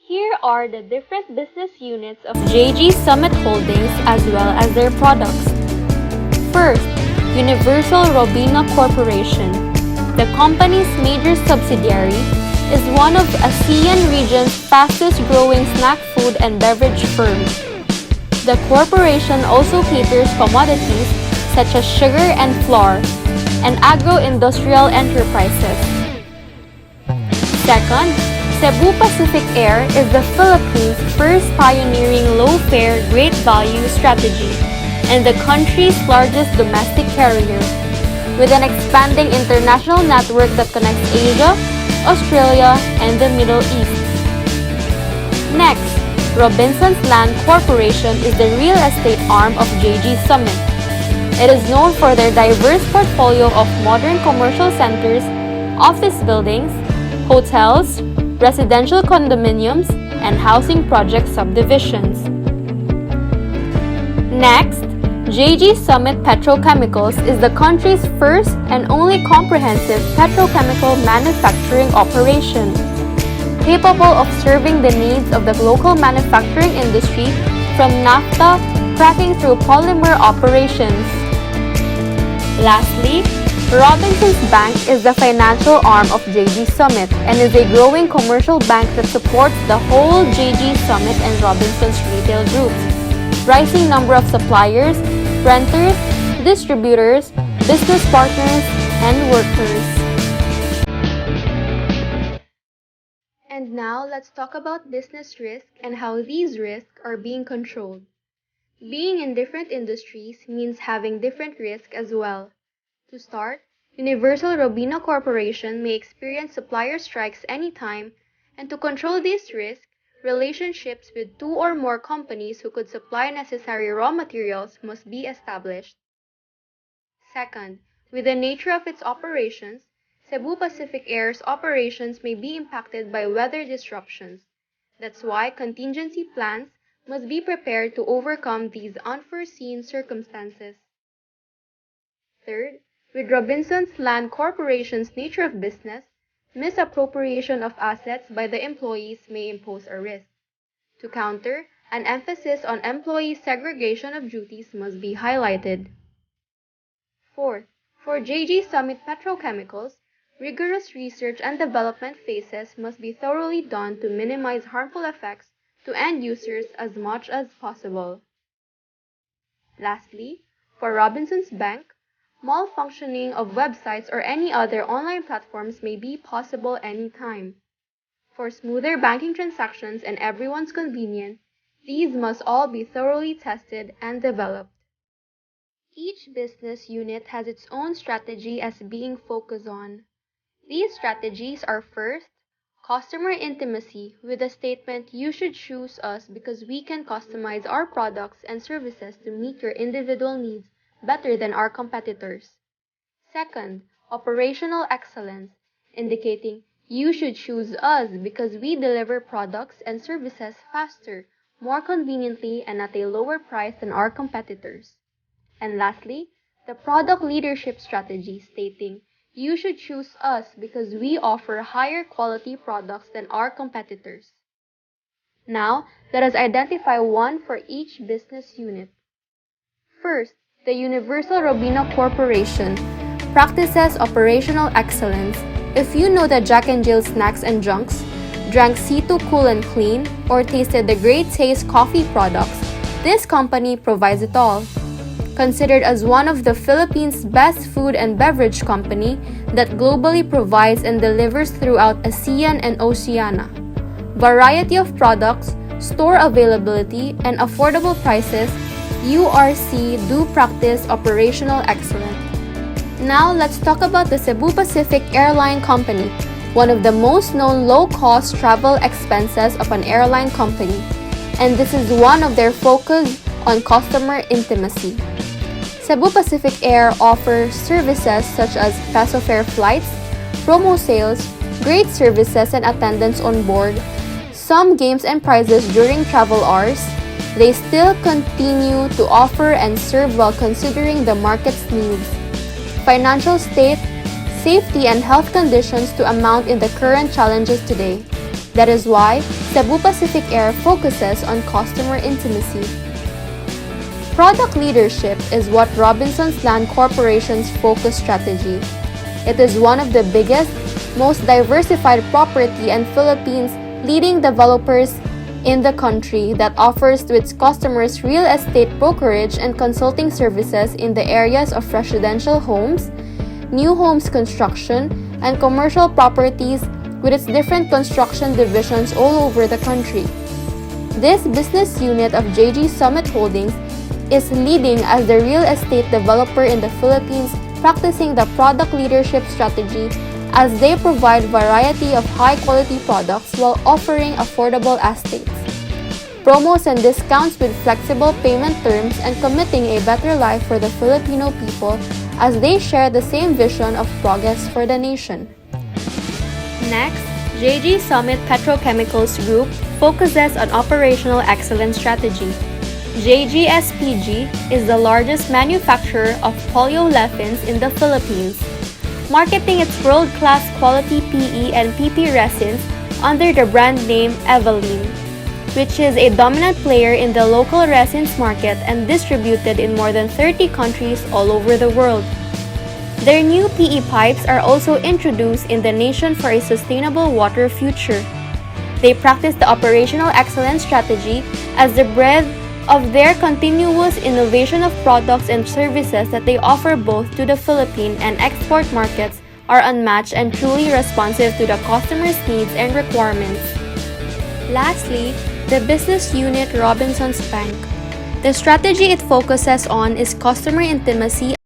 Here are the different business units of JG Summit Holdings as well as their products. First, Universal Robina Corporation. The company's major subsidiary is one of ASEAN region's fastest growing snack food and beverage firms. The corporation also caters commodities such as sugar and flour and agro-industrial enterprises. Second, Cebu Pacific Air is the Philippines' first pioneering low-fare, great value strategy and the country's largest domestic carrier, with an expanding international network that connects Asia, Australia, and the Middle East. Next, Robinsons Land Corporation is the real estate arm of JG Summit. It is known for their diverse portfolio of modern commercial centers, office buildings, hotels, residential condominiums, and housing project subdivisions. Next, JG Summit Petrochemicals is the country's first and only comprehensive petrochemical manufacturing operation, capable of serving the needs of the local manufacturing industry from naphtha cracking through polymer operations. Lastly, Robinsons Bank is the financial arm of JG Summit and is a growing commercial bank that supports the whole JG Summit and Robinsons retail groups, rising number of suppliers, renters, distributors, business partners, and workers. And now let's talk about business risk and how these risks are being controlled. Being in different industries means having different risk as well. To start, Universal Robina Corporation may experience supplier strikes anytime, and to control this risk, relationships with two or more companies who could supply necessary raw materials must be established. Second, with the nature of its operations, Cebu Pacific Air's operations may be impacted by weather disruptions. That's why contingency plans must be prepared to overcome these unforeseen circumstances. Third, with Robinsons Land Corporation's nature of business, misappropriation of assets by the employees may impose a risk. To counter, an emphasis on employee segregation of duties must be highlighted. Fourth, for JG Summit Petrochemicals, rigorous research and development phases must be thoroughly done to minimize harmful effects to end users as much as possible. Lastly, for Robinsons Bank, malfunctioning of websites or any other online platforms may be possible anytime. For smoother banking transactions and everyone's convenience, these must all be thoroughly tested and developed. Each business unit has its own strategy as being focused on. These strategies are first, customer intimacy with the statement, "You should choose us because we can customize our products and services to meet your individual needs better than our competitors." Second, operational excellence, indicating, "You should choose us because we deliver products and services faster, more conveniently, and at a lower price than our competitors." And lastly, the product leadership strategy, stating, "You should choose us because we offer higher quality products than our competitors." Now, let us identify one for each business unit. First, the Universal Robina Corporation practices operational excellence. If you know the Jack and Jill snacks and junks, drank C2 Cool and Clean, or tasted the Great Taste coffee products, this company provides it all. Considered as one of the Philippines' best food and beverage company that globally provides and delivers throughout ASEAN and Oceania. Variety of products, store availability, and affordable prices, URC do practice operational excellence. Now let's talk about the Cebu Pacific Airline Company, one of the most known low-cost travel expenses of an airline company, and this is one of their focus on customer intimacy. Cebu Pacific Air offers services such as peso fare flights, promo sales, great services and attendance on board, some games and prizes during travel hours. They still continue to offer and serve while considering the market's needs, financial state, safety and health conditions to amount in the current challenges today. That is why Cebu Pacific Air focuses on customer intimacy. Product leadership is what Robinsons Land Corporation's focus strategy. It is one of the biggest, most diversified property and Philippines leading developers in the country that offers to its customers real estate brokerage and consulting services in the areas of residential homes, new homes construction, and commercial properties with its different construction divisions all over the country. This business unit of JG Summit Holdings is leading as the real estate developer in the Philippines, practicing the product leadership strategy as they provide variety of high-quality products while offering affordable estates, promos and discounts with flexible payment terms, and committing a better life for the Filipino people as they share the same vision of progress for the nation. Next, JG Summit Petrochemicals Group focuses on operational excellence strategy. JGSPG is the largest manufacturer of polyolefins in the Philippines, marketing its world-class quality PE and PP resins under the brand name Eveline, which is a dominant player in the local resins market and distributed in more than 30 countries all over the world. Their new PE pipes are also introduced in the nation for a sustainable water future. They practice the operational excellence strategy as the breadth of their continuous innovation of products and services that they offer both to the Philippine and export markets are unmatched and truly responsive to the customer's needs and requirements. Lastly, the business unit Robinsons Bank. The strategy it focuses on is customer intimacy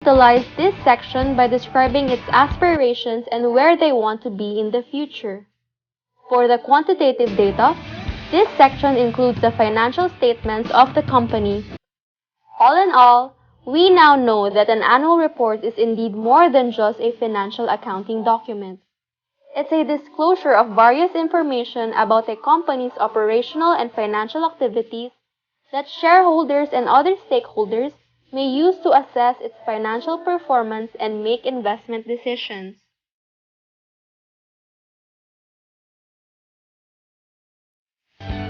utilize this section by describing its aspirations and where they want to be in the future. For the quantitative data, this section includes the financial statements of the company. All in all, we now know that an annual report is indeed more than just a financial accounting document. It's a disclosure of various information about a company's operational and financial activities that shareholders and other stakeholders may use to assess its financial performance and make investment decisions.